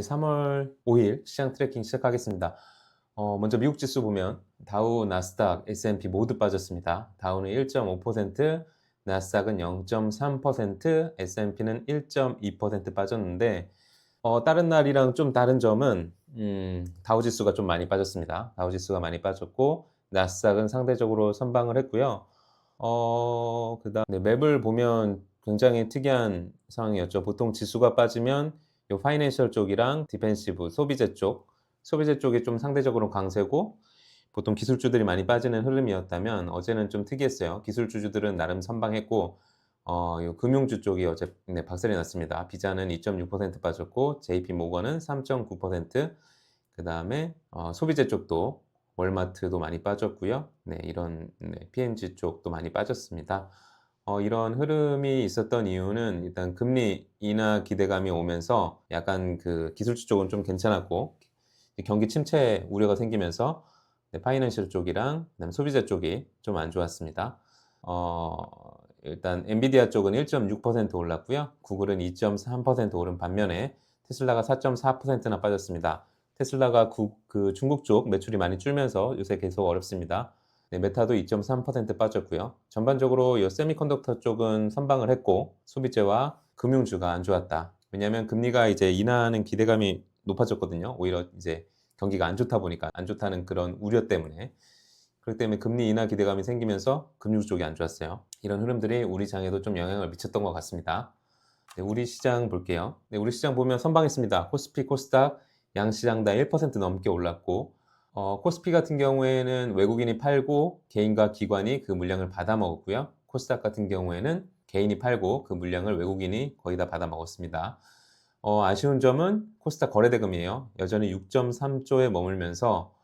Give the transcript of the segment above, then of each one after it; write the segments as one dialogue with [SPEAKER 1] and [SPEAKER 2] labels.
[SPEAKER 1] 3월 5일 시장 트래킹 시작하겠습니다. 먼저 미국 지수 보면 다우, 나스닥, S&P 모두 빠졌습니다. 다우는 1.5%, 나스닥은 0.3%, S&P는 1.2% 빠졌는데 다른 날이랑 좀 다른 점은 다우 지수가 좀 많이 빠졌습니다. 다우 지수가 많이 빠졌고 나스닥은 상대적으로 선방을 했고요. 그다음에 맵을 보면 굉장히 특이한 상황이었죠. 보통 지수가 빠지면 요 파이낸셜 쪽이랑 디펜시브 소비재 쪽이 좀 상대적으로 강세고 보통 기술주들이 많이 빠지는 흐름이었다면 어제는 좀 특이했어요. 기술주들은 나름 선방했고 요 금융주 쪽이 어제 박살이 났습니다. 비자는 2.6% 빠졌고 JP 모건은 3.9%, 그다음에 소비재 쪽도 월마트도 많이 빠졌고요. 이런 P&G 쪽도 많이 빠졌습니다. 이런 흐름이 있었던 이유는 일단 금리 인하 기대감이 오면서 약간 그 기술주 쪽은 좀 괜찮았고 경기 침체 우려가 생기면서 파이낸셜 쪽이랑 그다음에 소비재 쪽이 좀 안 좋았습니다. 일단 엔비디아 쪽은 1.6% 올랐고요. 구글은 2.3% 오른 반면에 테슬라가 4.4%나 빠졌습니다. 테슬라가 그 중국 쪽 매출이 많이 줄면서 요새 계속 어렵습니다. 메타도 2.3% 빠졌고요. 전반적으로 이 세미컨덕터 쪽은 선방을 했고 소비재와 금융주가 안 좋았다. 왜냐하면 금리가 이제 인하하는 기대감이 높아졌거든요. 오히려 이제 경기가 안 좋다 보니까 안 좋다는 그런 우려 때문에. 그렇기 때문에 금리 인하 기대감이 생기면서 금융 쪽이 안 좋았어요. 이런 흐름들이 우리 장에도 좀 영향을 미쳤던 것 같습니다. 우리 시장 볼게요. 우리 시장 보면 선방했습니다. 코스피, 코스닥 양시장 다 1% 넘게 올랐고 코스피 같은 경우에는 외국인이 팔고 개인과 기관이 그 물량을 받아 먹었고요. 코스닥 같은 경우에는 개인이 팔고 그 물량을 외국인이 거의 다 받아 먹었습니다. 아쉬운 점은 코스닥 거래대금이에요. 여전히 6.3조에 머물면서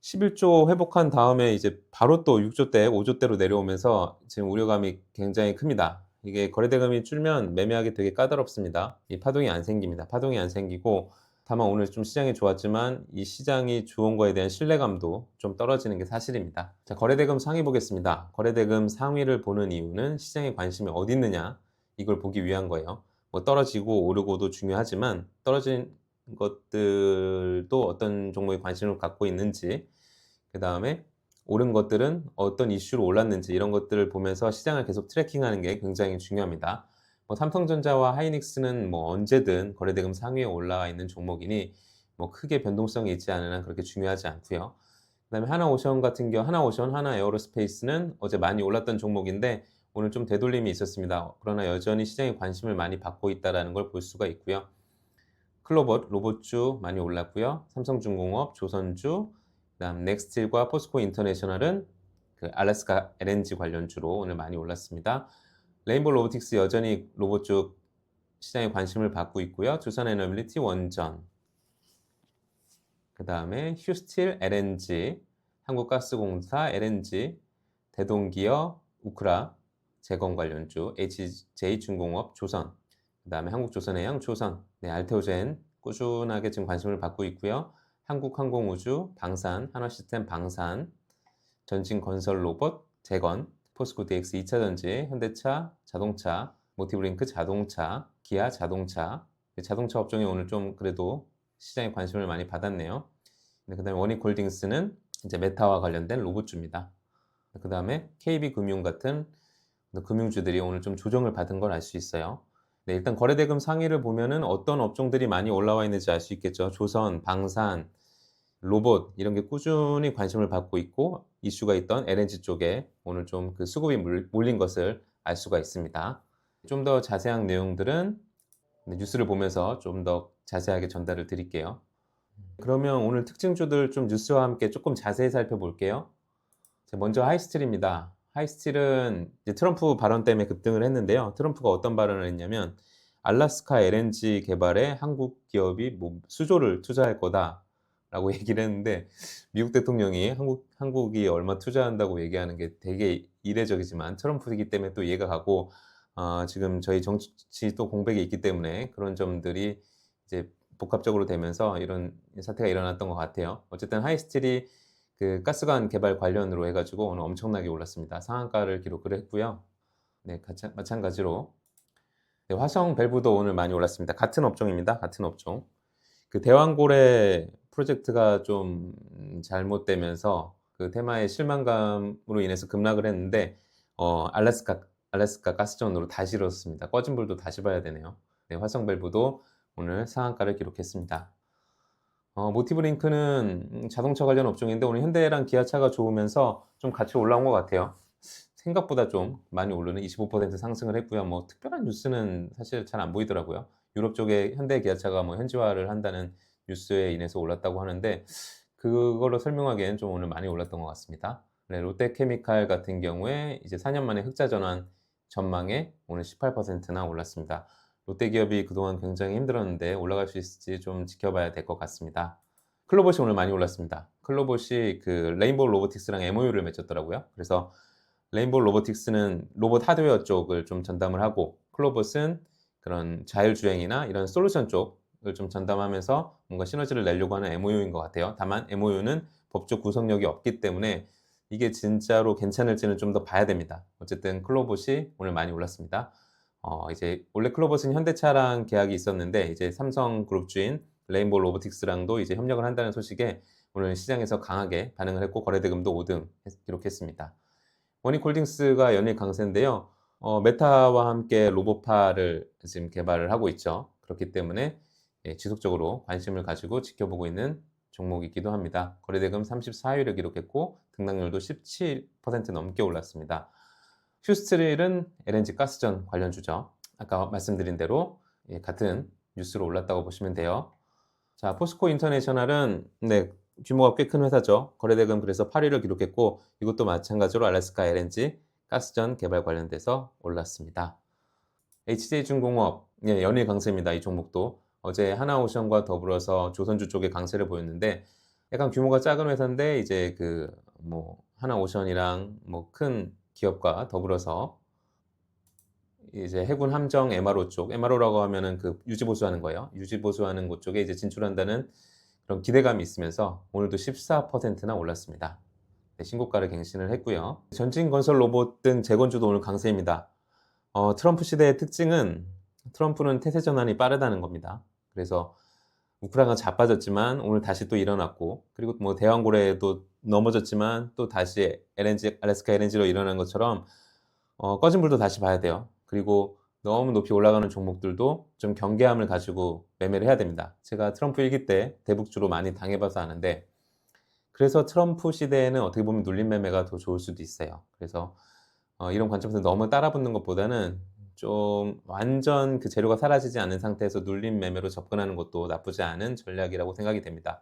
[SPEAKER 1] 11조 회복한 다음에 이제 바로 또 6조대, 5조대로 내려오면서 지금 우려감이 굉장히 큽니다. 이게 거래대금이 줄면 매매하기 되게 까다롭습니다. 이 파동이 안 생깁니다. 파동이 안 생기고 다만 오늘 좀 시장이 좋았지만 이 시장이 좋은 거에 대한 신뢰감도 좀 떨어지는 게 사실입니다. 자, 거래대금 상위 보겠습니다. 거래대금 상위를 보는 이유는 시장에 관심이 어디 있느냐 이걸 보기 위한 거예요. 뭐 떨어지고 오르고도 중요하지만 떨어진 것들도 어떤 종목에 관심을 갖고 있는지, 그 다음에 오른 것들은 어떤 이슈로 올랐는지 이런 것들을 보면서 시장을 계속 트래킹하는 게 굉장히 중요합니다. 삼성전자와 하이닉스는 뭐 언제든 거래대금 상위에 올라와 있는 종목이니 뭐 크게 변동성이 있지 않은 한 그렇게 중요하지 않고요. 그다음에 하나오션 같은 경우 하나오션, 하나에어로스페이스는 어제 많이 올랐던 종목인데 오늘 좀 되돌림이 있었습니다. 그러나 여전히 시장에 관심을 많이 받고 있다는 걸 볼 수가 있고요. 클로봇, 로봇주 많이 올랐고요. 삼성중공업, 조선주, 그다음 넥스틸과 포스코 인터내셔널은 그 알래스카 LNG 관련주로 오늘 많이 올랐습니다. 레인보우 로보틱스 여전히 로봇 쪽 시장에 관심을 받고 있고요. 두산에너빌리티, 원전, 그 다음에 휴스틸 LNG, 한국가스공사 LNG, 대동기업, 우크라, 재건 관련주, HJ중공업, 조선, 그 다음에 한국조선해양, 조선, 알테오젠 꾸준하게 지금 관심을 받고 있고요. 한국항공우주, 방산, 한화시스템 방산, 전진건설로봇, 재건, 포스코 DX 2차전지, 현대차, 자동차, 모티브링크 자동차, 기아 자동차, 자동차 업종이 오늘 좀 그래도 시장에 관심을 많이 받았네요. 그 다음에 원익홀딩스는 이제 메타와 관련된 로봇주입니다. 그 다음에 KB금융 같은 금융주들이 오늘 좀 조정을 받은 걸 알 수 있어요. 일단 거래대금 상위를 보면은 어떤 업종들이 많이 올라와 있는지 알 수 있겠죠. 조선, 방산, 로봇 이런 게 꾸준히 관심을 받고 있고 이슈가 있던 LNG 쪽에 오늘 좀 그 수급이 몰린 것을 알 수가 있습니다. 좀 더 자세한 내용들은 뉴스를 보면서 좀 더 자세하게 전달을 드릴게요. 그러면 오늘 특징주들 좀 뉴스와 함께 조금 자세히 살펴볼게요. 먼저 하이스틸입니다. 하이스틸은 이제 트럼프 발언 때문에 급등을 했는데요. 트럼프가 어떤 발언을 했냐면 알래스카 LNG 개발에 한국 기업이 뭐 수조를 투자할 거다라고 얘기를 했는데 미국 대통령이 한국이 얼마 투자한다고 얘기하는 게 되게 이례적이지만 트럼프이기 때문에 또 이해가 가고 지금 저희 정치 또 공백이 있기 때문에 그런 점들이 이제 복합적으로 되면서 이런 사태가 일어났던 것 같아요. 어쨌든 하이스틸이 그 가스관 개발 관련으로 해가지고 오늘 엄청나게 올랐습니다. 상한가를 기록을 했고요. 마찬가지로 화성 밸브도 오늘 많이 올랐습니다. 같은 업종입니다. 같은 업종. 그 대왕고래 프로젝트가 좀 잘못되면서 그 테마의 실망감으로 인해서 급락을 했는데 알래스카 가스전으로 다시 일어섰습니다. 꺼진 불도 다시 봐야 되네요. 네, 화성 밸브도 오늘 상한가를 기록했습니다. 모티브 링크는 자동차 관련 업종인데 오늘 현대랑 기아차가 좋으면서 좀 같이 올라온 것 같아요. 생각보다 좀 많이 오르는 25% 상승을 했고요. 뭐 특별한 뉴스는 사실 잘 안 보이더라고요. 유럽 쪽에 현대 기아차가 뭐 현지화를 한다는 뉴스에 인해서 올랐다고 하는데 그걸로 설명하기에는 좀 오늘 많이 올랐던 것 같습니다. 네, 롯데케미칼 같은 경우에 이제 4년 만에 흑자 전환 전망에 오늘 18%나 올랐습니다. 롯데 기업이 그동안 굉장히 힘들었는데 올라갈 수 있을지 좀 지켜봐야 될 것 같습니다. 클로봇이 오늘 많이 올랐습니다. 클로봇이 그 레인보우 로보틱스랑 MOU를 맺었더라고요. 그래서 레인보우 로보틱스는 로봇 하드웨어 쪽을 좀 전담을 하고 클로봇은 그런 자율주행이나 이런 솔루션 쪽을 좀 전담하면서 뭔가 시너지를 내려고 하는 MOU인 것 같아요. 다만 MOU는 법적 구속력이 없기 때문에 이게 진짜로 괜찮을지는 좀 더 봐야 됩니다. 어쨌든 클로봇이 오늘 많이 올랐습니다. 이제 원래 클로봇은 현대차랑 계약이 있었는데 이제 삼성그룹 주인 레인보우 로보틱스랑도 이제 협력을 한다는 소식에 오늘 시장에서 강하게 반응을 했고 거래대금도 5등 기록했습니다. 원익홀딩스가 연일 강세인데요. 메타와 함께 로봇파를 지금 개발을 하고 있죠. 그렇기 때문에 예, 지속적으로 관심을 가지고 지켜보고 있는 종목이기도 합니다. 거래대금 34위를 기록했고 등락률도 17% 넘게 올랐습니다. 휴스트릴은 LNG 가스전 관련주죠. 아까 말씀드린 대로 예, 같은 뉴스로 올랐다고 보시면 돼요. 자, 포스코 인터내셔널은 네, 규모가 꽤 큰 회사죠. 거래대금 그래서 8위를 기록했고 이것도 마찬가지로 알래스카 LNG 가스전 개발 관련돼서 올랐습니다. HJ중공업 예, 연일 강세입니다. 이 종목도 어제 하나오션과 더불어서 조선주 쪽에 강세를 보였는데 약간 규모가 작은 회사인데 이제 그 뭐 하나오션이랑 뭐 큰 기업과 더불어서 이제 해군 함정 MRO 쪽, MRO라고 하면은 그 유지 보수하는 거예요. 유지 보수하는 곳 쪽에 이제 진출한다는 그런 기대감이 있으면서 오늘도 14%나 올랐습니다. 네, 신고가를 갱신을 했고요. 전진 건설 로봇 등 재건주도 오늘 강세입니다. 트럼프 시대의 특징은 트럼프는 태세 전환이 빠르다는 겁니다. 그래서 우크라이나가 자빠졌지만 오늘 다시 또 일어났고 그리고 뭐 대왕고래도 넘어졌지만 또 다시 알래스카 LNG로 일어난 것처럼 꺼진 불도 다시 봐야 돼요. 그리고 너무 높이 올라가는 종목들도 좀 경계함을 가지고 매매를 해야 됩니다. 제가 트럼프 일기 때 대북주로 많이 당해봐서 아는데 그래서 트럼프 시대에는 어떻게 보면 눌림 매매가 더 좋을 수도 있어요. 그래서 이런 관점에서 너무 따라붙는 것보다는 좀 완전 그 재료가 사라지지 않은 상태에서 눌림 매매로 접근하는 것도 나쁘지 않은 전략이라고 생각이 됩니다.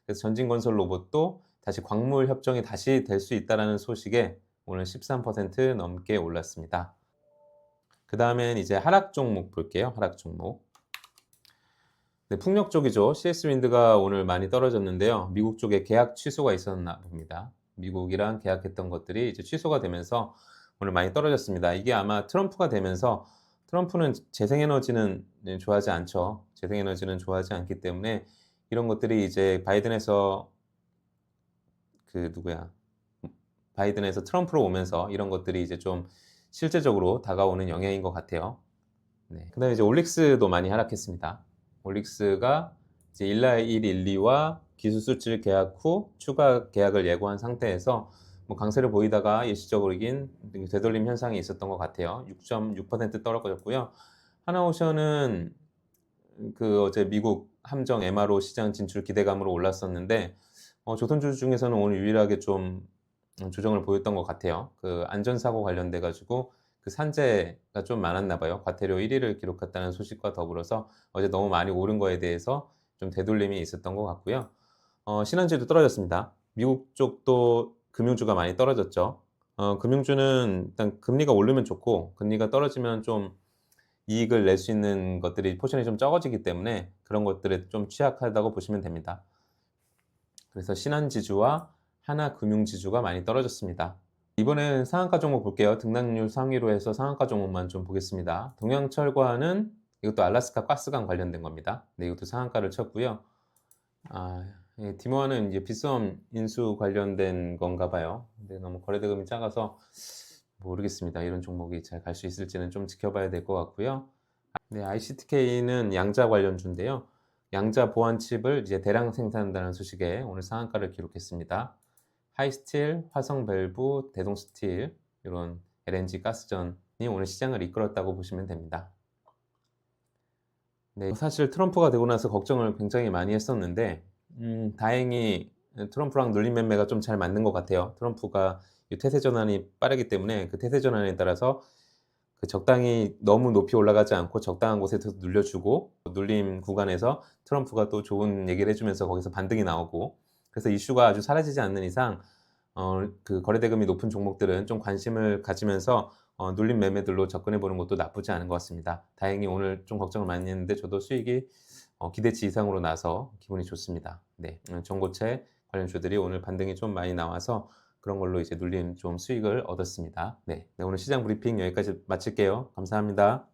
[SPEAKER 1] 그래서 전진건설 로봇도 다시 광물 협정이 다시 될 수 있다는 소식에 오늘 13% 넘게 올랐습니다. 그 다음엔 이제 하락 종목 볼게요. 하락 종목. 네, 풍력 쪽이죠. CS 윈드가 오늘 많이 떨어졌는데요. 미국 쪽에 계약 취소가 있었나 봅니다. 미국이랑 계약했던 것들이 이제 취소가 되면서 오늘 많이 떨어졌습니다. 이게 아마 트럼프가 되면서 트럼프는 재생에너지는 좋아하지 않죠. 재생에너지는 좋아하지 않기 때문에 이런 것들이 이제 바이든에서 트럼프로 오면서 이런 것들이 이제 좀 실제적으로 다가오는 영향인 것 같아요. 네. 그다음에 이제 올릭스도 많이 하락했습니다. 올릭스가 이제 일라이 1, 1, 2와 기술 수출 계약 후 추가 계약을 예고한 상태에서 뭐 강세를 보이다가 일시적으로긴 되돌림 현상이 있었던 것 같아요. 6.6% 떨어졌고요. 하나오션은 그 어제 미국 함정 MRO 시장 진출 기대감으로 올랐었는데 조선주 중에서는 오늘 유일하게 좀 조정을 보였던 것 같아요. 그 안전사고 관련돼 가지고 그 산재가 좀 많았나 봐요. 과태료 1위를 기록했다는 소식과 더불어서 어제 너무 많이 오른 거에 대해서 좀 되돌림이 있었던 것 같고요. 신한지도 떨어졌습니다. 미국 쪽도 금융주가 많이 떨어졌죠. 금융주는 일단 금리가 오르면 좋고 금리가 떨어지면 좀 이익을 낼 수 있는 것들이 포션이 좀 적어지기 때문에 그런 것들에 좀 취약하다고 보시면 됩니다. 그래서 신한지주와 하나금융지주가 많이 떨어졌습니다. 이번엔 상한가 종목 볼게요. 등락률 상위로 해서 상한가 종목만 좀 보겠습니다. 동양철과는 이것도 알래스카 가스관 관련된 겁니다. 네, 이것도 상한가를 쳤고요. 예, 디모아는 이제 빗썸 인수 관련된 건가 봐요. 근데 너무 거래대금이 작아서 모르겠습니다. 이런 종목이 잘 갈 수 있을지는 좀 지켜봐야 될 것 같고요. 네, ICTK는 양자 관련주인데요. 양자 보안 칩을 이제 대량 생산한다는 소식에 오늘 상한가를 기록했습니다. 하이스틸, 화성 밸브, 대동 스틸 이런 LNG 가스전이 오늘 시장을 이끌었다고 보시면 됩니다. 네, 사실 트럼프가 되고 나서 걱정을 굉장히 많이 했었는데 다행히 트럼프랑 눌림 매매가 좀 잘 맞는 것 같아요. 트럼프가 이 태세 전환이 빠르기 때문에 그 태세 전환에 따라서 그 적당히 너무 높이 올라가지 않고 적당한 곳에서 눌려주고 눌림 구간에서 트럼프가 또 좋은 얘기를 해주면서 거기서 반등이 나오고 그래서 이슈가 아주 사라지지 않는 이상 그 거래대금이 높은 종목들은 좀 관심을 가지면서 눌림 매매들로 접근해 보는 것도 나쁘지 않은 것 같습니다. 다행히 오늘 좀 걱정을 많이 했는데 저도 수익이 기대치 이상으로 나서 기분이 좋습니다. 네, 전고체 관련주들이 오늘 반등이 좀 많이 나와서 그런 걸로 이제 눌림 좀 수익을 얻었습니다. 네, 오늘 시장 브리핑 여기까지 마칠게요. 감사합니다.